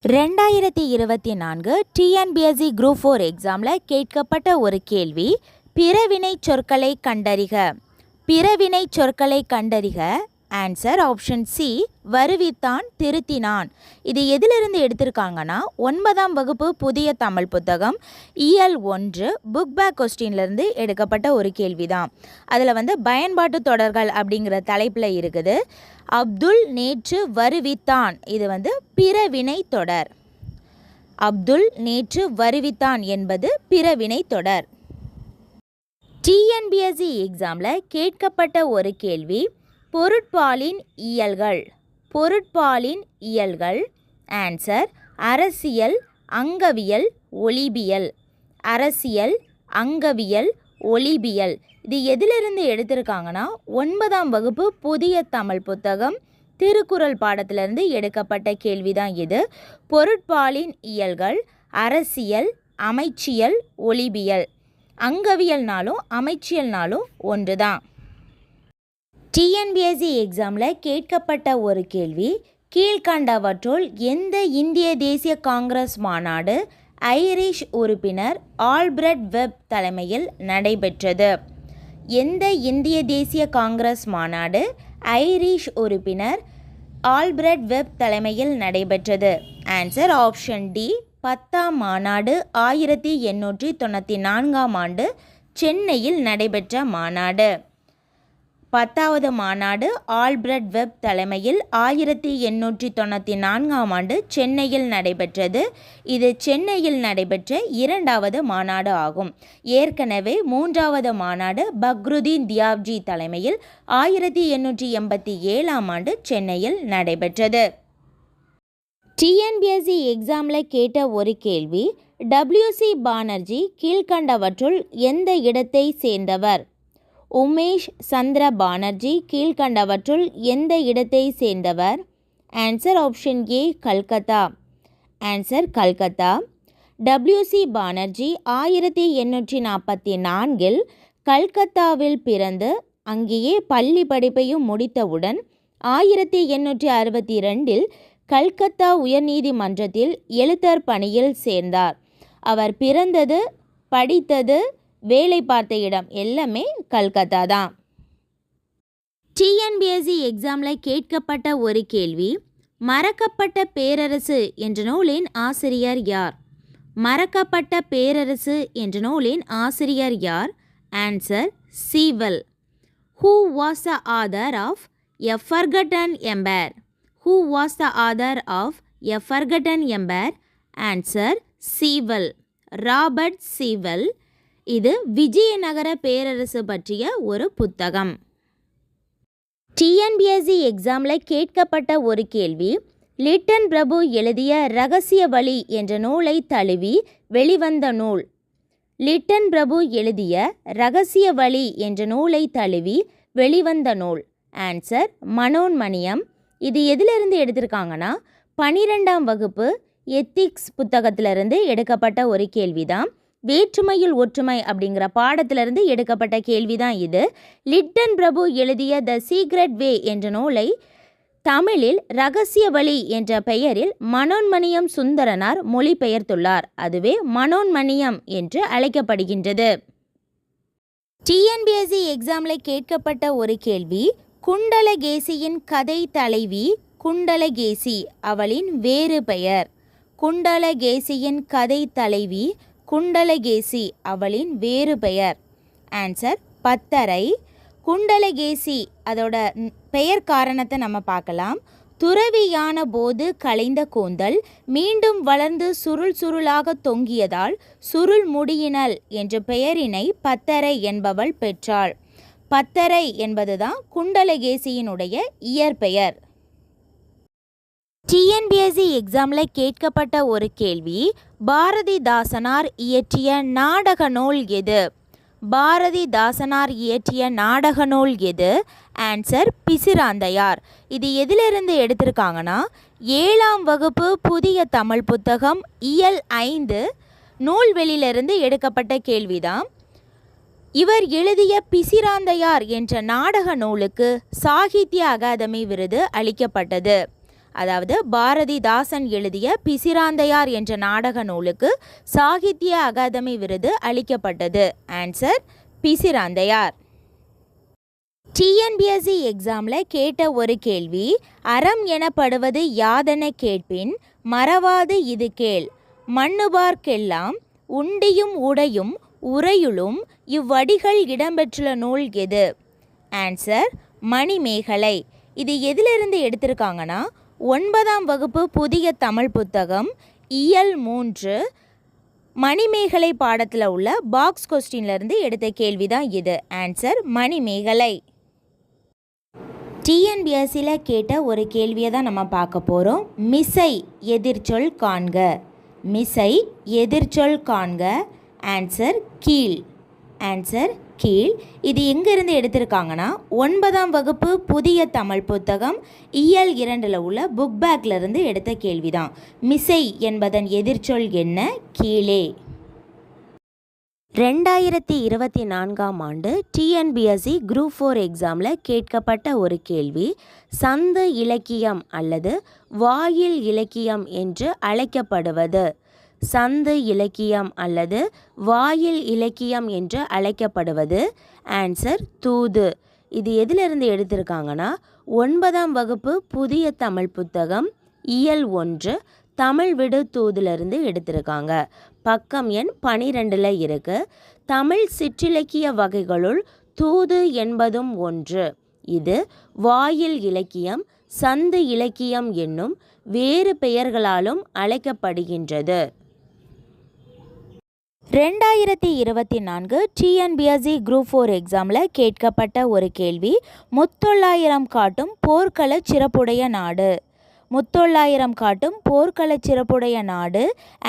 2024 TNPSC group 4 எக்ஸாமில் கேட்கப்பட்ட ஒரு கேள்வி, பிறவினை சொற்களை கண்டறிக. பிறவினை சொற்களை கண்டறிக. ஆன்சர் ஆப்ஷன் சி, வருவித்தான் திருத்தினான். இது எதிலிருந்து எடுத்திருக்காங்கன்னா 9ஆம் வகுப்பு புதிய தமிழ் புத்தகம் இயல் 1 புக் பேக் கொஸ்டின்லேருந்து எடுக்கப்பட்ட ஒரு கேள்வி தான். அதில் பயன்பாட்டு தொடர்கள் அப்படிங்கிற தலைப்பில் இருக்குது. அப்துல் நேற்று வருவித்தான், இது பிறவினை தொடர். அப்துல் நேற்று வருவித்தான் என்பது பிறவினை தொடர். டிஎன்பிஎஸ்சி எக்ஸாமில் கேட்கப்பட்ட ஒரு கேள்வி, பொருட்பாலின் இயல்கள். பொருட்பாலின் இயல்கள். ஆன்சர் அரசியல், அங்கவியல், ஒளிபியல். அரசியல், அங்கவியல், ஒளிபியல். இது எதிலிருந்து எடுத்திருக்காங்கன்னா 9ஆம் வகுப்பு புதிய தமிழ் புத்தகம் திருக்குறள் பாடத்திலிருந்து எடுக்கப்பட்ட கேள்விதான் இது. பொருட்பாலின் இயல்கள் அரசியல், அமைச்சியல், ஒளிபியல். அங்கவியல்னாலும் அமைச்சியல்னாலும் ஒன்று தான். டிஎன்பிஎஸ்சி எக்ஸாமில் கேட்கப்பட்ட ஒரு கேள்வி, கீழ்கண்டவற்றுள் எந்த இந்திய தேசிய காங்கிரஸ் மாநாடு ஐரிஷ் உறுப்பினர் ஆல்பிரட் வெப் தலைமையில் நடைபெற்றது? எந்த இந்திய தேசிய காங்கிரஸ் மாநாடு ஐரிஷ் உறுப்பினர் ஆல்பிரட் வெப் தலைமையில் நடைபெற்றது? ஆன்சர் ஆப்ஷன் டி, 10ஆம் மாநாடு 1894ஆம் ஆண்டு சென்னையில் நடைபெற்ற மாநாடு. 10வது மாநாடு ஆல்பிரட் வெப் தலைமையில் 1894ஆம் ஆண்டு சென்னையில் நடைபெற்றது. இது சென்னையில் நடைபெற்ற 2வது மாநாடு ஆகும். ஏற்கனவே 3வது மாநாடு பக்ருதீன் தியாப்ஜி தலைமையில் 1887ஆம் ஆண்டு சென்னையில் நடைபெற்றது. டிஎன்பிஎஸ்சி எக்ஸாமில் கேட்ட ஒரு கேள்வி, டபிள்யூசி பானர்ஜி கீழ்கண்டவற்றுள் எந்த இடத்தை சேர்ந்தவர்? உமேஷ் சந்திர பானர்ஜி கீழ்கண்டவற்றுள் எந்த இடத்தை சேர்ந்தவர்? Answer option A, Calcutta. Answer Calcutta. W C Banerjee 1844இல் கல்கத்தாவில் பிறந்து அங்கேயே பள்ளி படிப்பையும் முடித்தவுடன் 1862இல் கல்கத்தா உயர்நீதிமன்றத்தில் எழுத்தர் பணியில் சேர்ந்தார். அவர் பிறந்தது, படித்தது, வேலை பார்த்த இடம் எல்லாமே கல்கத்தா தான். டிஎன்பிஎஸ்சி எக்ஸாமில் கேட்கப்பட்ட ஒரு கேள்வி, மறக்கப்பட்ட பேரரசு என்ற நூலின் ஆசிரியர் யார்? மறக்கப்பட்ட பேரரசு என்ற நூலின் ஆசிரியர் யார்? Answer சீவல். Who was the author of A Forgotten Empire? Who was the author of A Forgotten Empire? Answer Sewell, Robert Sewell. இது விஜயநகர பேரரசு பற்றிய ஒரு புத்தகம். டிஎன்பிஎஸ்சி எக்ஸாமில் கேட்கப்பட்ட ஒரு கேள்வி, லிட்டன் பிரபு எழுதிய ரகசிய வழி என்ற நூலை தழுவி வெளிவந்த நூல். லிட்டன் பிரபு எழுதிய ரகசிய வழி என்ற நூலை தழுவி வெளிவந்த நூல். ஆன்சர் மனோன்மணியம். இது எதிலிருந்து எடுத்திருக்காங்கன்னா 12ஆம் வகுப்பு எத்திக்ஸ் புத்தகத்திலிருந்து எடுக்கப்பட்ட ஒரு கேள்விதான். வேற்றுமையில் ஒற்றுமை அப்படிங்கிற பாடத்திலிருந்து எடுக்கப்பட்ட கேள்விதான் இது. லிட்டன் பிரபு எழுதிய த சீக்ரெட் வே என்ற நூலை தமிழில் ரகசிய வழி என்ற பெயரில் மனோன்மணியம் சுந்தரனார் மொழிபெயர்த்துள்ளார். அதுவே மனோன்மணியம் என்று அழைக்கப்படுகின்றது. டிஎன்பிஎஸ்சி எக்ஸாமில் கேட்கப்பட்ட ஒரு கேள்வி, குண்டலகேசியின் கதை தலைவி குண்டலகேசி, அவளின் வேறு பெயர். குண்டலகேசியின் கதை தலைவி குண்டலகேசி, அவளின் வேறு பெயர். ஆன்சர் பத்தரை. குண்டலகேசி அதோட பெயர் காரணத்தை நம்ம பார்க்கலாம். துறவியான போது கலைந்த கூந்தல் மீண்டும் வளர்ந்து சுருள் சுருளாக தொங்கியதால் சுருள் முடியினல் என்ற பெயரினை பத்தரை என்பவள் பெற்றாள். பத்தரை என்பதுதான் குண்டலகேசியினுடைய இயற்பெயர். டிஎன்பிஎஸ்சி எக்ஸாமில் கேட்கப்பட்ட ஒரு கேள்வி, பாரதிதாசனார் இயற்றிய நாடக நூல் எது? பாரதிதாசனார் இயற்றிய நாடக நூல் எது? ஆன்சர் பிசிராந்தையார். இது எதிலிருந்து எடுத்திருக்காங்கன்னா 7ஆம் வகுப்பு புதிய தமிழ் புத்தகம் இயல் 5 நூல்வெளியிலிருந்து எடுக்கப்பட்ட கேள்விதான். இவர் எழுதிய பிசிராந்தையார் என்ற நாடக நூலுக்கு சாகித்ய அகாதமி விருது அளிக்கப்பட்டது. அதாவது பாரதிதாசன் எழுதிய பிசிராந்தையார் என்ற நாடக நூலுக்கு சாகித்ய அகாதமி விருது அளிக்கப்பட்டது. ஆன்சர் பிசிராந்தையார். டிஎன்பிஎஸ்சி எக்ஸாமில் கேட்ட ஒரு கேள்வி, அறம் எனப்படுவது யாதென கேட்பின் மறவாது இது கேள், மண்ணுபார்க்கெல்லாம் உண்டியும் உடையும் உரையுளும் இவ்வடிகள் இடம்பெற்றுள்ள நூல் எது? ஆன்சர் மணிமேகலை. இது எதிலிருந்து எடுத்திருக்காங்கன்னா 9ஆம் வகுப்பு புதிய தமிழ் புத்தகம் இயல் 3 மணிமேகலை பாடத்தில் உள்ள பாக்ஸ் கொஸ்டின்லேருந்து எடுத்த கேள்வி தான் இது. ஆன்சர் மணிமேகலை. டிஎன்பிஎஸ்சியில் கேட்ட ஒரு கேள்வியை தான் நம்ம பார்க்க போகிறோம். மிசை எதிர்ச்சொல் காண்க. மிசை எதிர்ச்சொல் காண்க. ஆன்சர் கீழ். ஆன்சர் கீழ். இது எங்கேருந்து எடுத்திருக்காங்கன்னா 9ஆம் வகுப்பு புதிய தமிழ் புத்தகம் இயல் 2 உள்ள புக் பேக்லேருந்து எடுத்த கேள்வி தான். மிசை என்பதன் எதிர்ச்சொல் என்ன? கீழே. 2024ஆம் ஆண்டு டிஎன்பிஎஸ்சி குரூப் 4 எக்ஸாமில் கேட்கப்பட்ட ஒரு கேள்வி, சந்து இலக்கியம் அல்லது வாயில் இலக்கியம் என்று அழைக்கப்படுவது. சந்து இலக்கியம் அல்லது வாயில் இலக்கியம் என்று அழைக்கப்படுவது. ஆன்சர் தூது. இது எதிலிருந்து எடுத்திருக்காங்கன்னா 9ஆம் வகுப்பு புதிய தமிழ் புத்தகம் இயல் 1 தமிழ் விடு தூதிலிருந்து எடுத்திருக்காங்க. பக்கம் எண் 12 இருக்கு. தமிழ் சிற்றிலக்கிய வகைகளுள் தூது என்பதும் ஒன்று. இது வாயில் இலக்கியம், சந்து இலக்கியம் என்னும் வேறு பெயர்களாலும் அழைக்கப்படுகின்றது. 2024 டிஎன்பிஎஸ்சி குரூப் 4 எக்ஸாமில் கேட்கப்பட்ட ஒரு கேள்வி, முத்தொள்ளாயிரம் காட்டும் போர்க்கள சிறப்புடைய நாடு. முத்தொள்ளாயிரம் காட்டும் போர்க்கள சிறப்புடைய நாடு.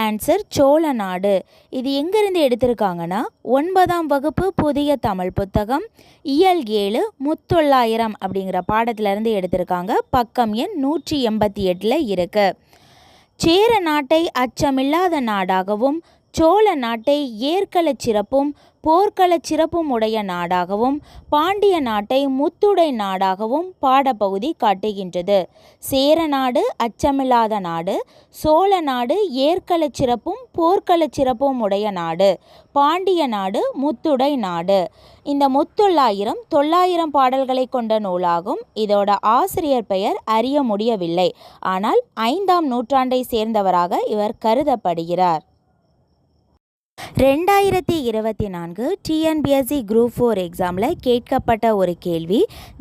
ஆன்சர் சோழ நாடு. இது எங்கேருந்து எடுத்திருக்காங்கன்னா 9ஆம் வகுப்பு புதிய தமிழ் புத்தகம் இயல் 7 முத்தொள்ளாயிரம் அப்படிங்கிற பாடத்திலிருந்து எடுத்திருக்காங்க. பக்கம் எண் 188 இருக்கு. சேர நாட்டை அச்சமில்லாத நாடாகவும் சோழ நாட்டை ஏற்களச் சிறப்பும் போர்க்களச் சிறப்பும் உடைய நாடாகவும் பாண்டிய நாட்டை முத்துடை நாடாகவும் பாடப்பகுதி காட்டுகின்றது. சேர நாடு அச்சமில்லாத நாடு, சோழ நாடு ஏற்களச் சிறப்பும் போர்க்களச் சிறப்பும் உடைய நாடு, பாண்டிய நாடு முத்துடை நாடு. இந்த முத்தொள்ளாயிரம் 900 பாடல்களை கொண்ட நூலாகும். இதோட ஆசிரியர் பெயர் அறிய முடியவில்லை. ஆனால் 5ஆம் நூற்றாண்டை சேர்ந்தவராக இவர் கருதப்படுகிறார். 2024 டிஎன்பிஎஸ்சி குரூப் 4 எக்ஸாமில் கேட்கப்பட்ட ஒரு கேள்வி,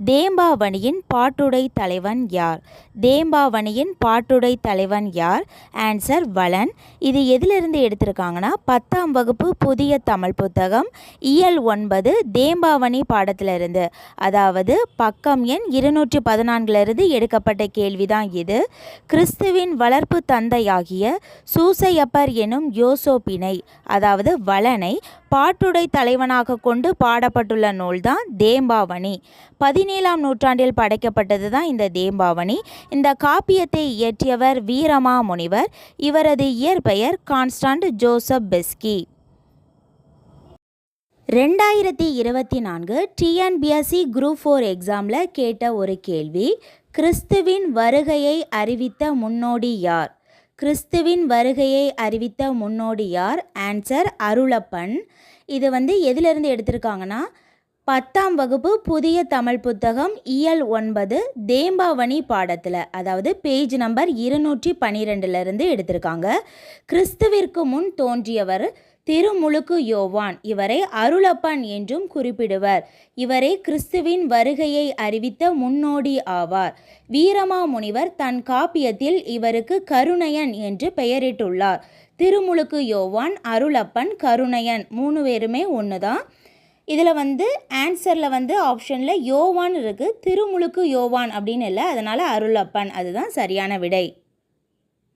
தேம்பாவணியின் பாட்டுடை தலைவன் யார்? தேம்பாவணியின் பாட்டுடை தலைவன் யார்? ஆன்சர் வளன். இது எதிலிருந்து எடுத்திருக்காங்கன்னா 10ஆம் வகுப்பு புதிய தமிழ் புத்தகம் இயல் 9 தேம்பாவணி பாடத்திலிருந்து, அதாவது பக்கம் எண் 214 எடுக்கப்பட்ட கேள்விதான் இது. கிறிஸ்துவின் வளர்ப்பு தந்தையாகிய சூசையப்பர் எனும் யோசோப்பினை, அதாவது வளனை பாட்டுடை தலைவனாக கொண்டு பாடப்பட்டுள்ள நூல்தான் தேம்பாவணி. 17ஆம் நூற்றாண்டில் படைக்கப்பட்டது தான் இந்த தேம்பாவணி. இந்த காப்பியத்தை இயற்றியவர் வீரமா முனிவர். இவரது இயற்பெயர் constant Joseph Beschi. 2024 TNPSC group 4 எக்ஸாமில் கேட்ட ஒரு கேள்வி, கிறிஸ்துவின் வருகையை அறிவித்த முன்னோடி யார்? கிறிஸ்துவின் வருகையை அறிவித்த முன்னோடி யார்? ஆன்சர் அருளப்பன். இது எதிலிருந்து எடுத்திருக்காங்கன்னா 10ஆம் வகுப்பு புதிய தமிழ் புத்தகம் இயல் 9 தேம்பாவணி பாடத்தில், அதாவது பேஜ் நம்பர் 212 எடுத்திருக்காங்க. கிறிஸ்துவிற்கு முன் தோன்றியவர் திருமுழுக்கு யோவான். இவரை அருளப்பன் என்றும் குறிப்பிடுவர். இவரே கிறிஸ்துவின் வருகையை அறிவித்த முன்னோடி ஆவார். வீரமா முனிவர் தன் காப்பியத்தில் இவருக்கு கருணையன் என்று பெயரிட்டுள்ளார். திருமுழுக்கு யோவான், அருளப்பன், கருணையன் 3 பேருமே ஒன்று தான். இதில் ஆன்சரில் ஆப்ஷனில் யோவான் இருக்குது, திருமுழுக்கு யோவான் அப்படின்னு இல்லை. அதனால் அருளப்பன் அதுதான் சரியான விடை.